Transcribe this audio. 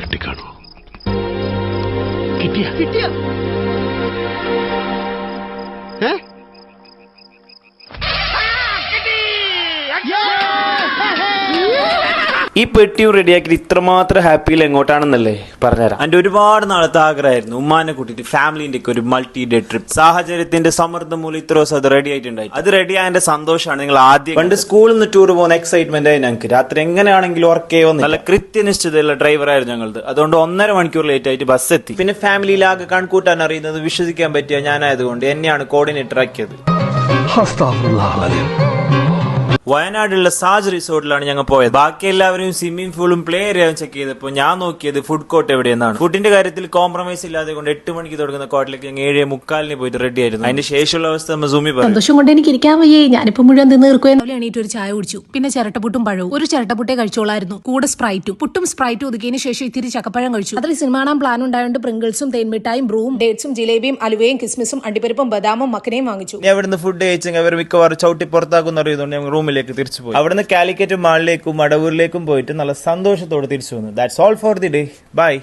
കിട്ടിക്കാണോ? കിട്ടിയ ഈ പെട്ടിയും റെഡിയാക്കി ഇത്രമാത്രം ഹാപ്പിയിൽ എങ്ങോട്ടാണെന്നല്ലേ പറഞ്ഞുതരാം. എന്റെ ഒരുപാട് നാളത്തെ ആഗ്രഹമായിരുന്നു ഉമ്മാനെ കൂട്ടിയിട്ട് ഫാമിലിന്റെ ഒക്കെ ഒരു മൾട്ടി ഡേ ട്രിപ്പ്. സാഹചര്യത്തിന്റെ സമ്മർദ്ദം മൂലം ഇത്ര ദിവസം അത് റെഡി ആയിട്ടുണ്ടായി. അത് റെഡി ആയതിന്റെ സന്തോഷമാണ് നിങ്ങൾ ആദ്യം പണ്ട് സ്കൂളിൽ നിന്ന് ടൂർ പോകുന്ന എക്സൈറ്റ്മെന്റ് ആയി ഞങ്ങൾക്ക്. രാത്രി എങ്ങനെയാണെങ്കിലും ഉറക്കേ വന്നു. നല്ല കൃത്യനിഷ്ഠതയുള്ള ഡ്രൈവറായിരുന്നു ഞങ്ങളത്. അതുകൊണ്ട് 1.5 മണിക്കൂർ ലേറ്റ് ആയിട്ട് ബസ് എത്തി. പിന്നെ ഫാമിലിയിലാകെ കൺകൂട്ടാൻ അറിയുന്നത് വിശ്വസിക്കാൻ പറ്റിയ ഞാനായതുകൊണ്ട് എന്നെയാണ് കോർഡിനേറ്റർ ആക്കിയത്. വയനാടുള്ള സാജ് റിസോർട്ടിലാണ് ഞങ്ങൾ പോയത്. ബാക്കി എല്ലാവരും സ്വിമ്മിംഗ് പൂളും പ്ലേ ഏരിയയും ചെക്ക് ചെയ്തപ്പോൾ ഞാൻ നോക്കിയത് ഫുഡ് കോർട്ട് എവിടെയെന്നാണ്. ഫുഡിന്റെ കാര്യത്തിൽ കോംപ്രമൈസ് ഇല്ലാതെ കൊണ്ട് 8 മണിക്ക് തുടങ്ങുന്ന കോർട്ടിലേക്ക് ഞങ്ങൾ 7:45 പോയിട്ട് റെഡി ആയിരുന്നു. അതിന്റെ ശേഷമുള്ള അവസ്ഥ സൂമി പറഞ്ഞു. സന്തോഷം കൊണ്ട് എനിക്ക് ഇരിക്കാൻ വയ്യേ. ഞാനിപ്പോ മുഴുവൻ നിന്ന് തീർക്കുകയും എണീറ്റ് ഒരു ചായ കുടിച്ചു. പിന്നെ ചിരട്ടപ്പുട്ടും പഴവും. ഒരു ചിരട്ടപ്പുട്ടേ കഴിച്ചോളായിരുന്നു, കൂടെ സ്പ്രൈറ്റും. പുട്ടും സ്പ്രൈറ്റും ഒതുക്കിയതിന് ശേഷം ഇത്തിരി ചക്കപ്പഴം കഴിച്ചു. അതിൽ സിനിമ കാണാൻ പ്ലാൻ ഉണ്ടായതുകൊണ്ട് പ്രിങ്കിൾസും തേൻമിഠായും ബ്രൂവും ഡേറ്റ്സും ജിലേബിയും അലുവയും കിസ്മിസും അണ്ടിപ്പരിപ്പും ബദാമും മക്കനയും വാങ്ങിച്ചു. അവിടുന്ന് ഫുഡ് കഴിച്ചെങ്കിൽ അവർ മിക്കവാറും ചവിട്ടി പുറത്താക്കുന്ന അറിയുന്നതുകൊണ്ട് ഞങ്ങൾ റൂമിലേക്ക് തിരിച്ചു പോയി. അവിടുന്ന് കാലിക്കറ്റ് മാളിലേക്കും അടവൂരിലേക്കും പോയിട്ട് നല്ല സന്തോഷത്തോടെ തിരിച്ചു വന്നു. That's all for the day. By.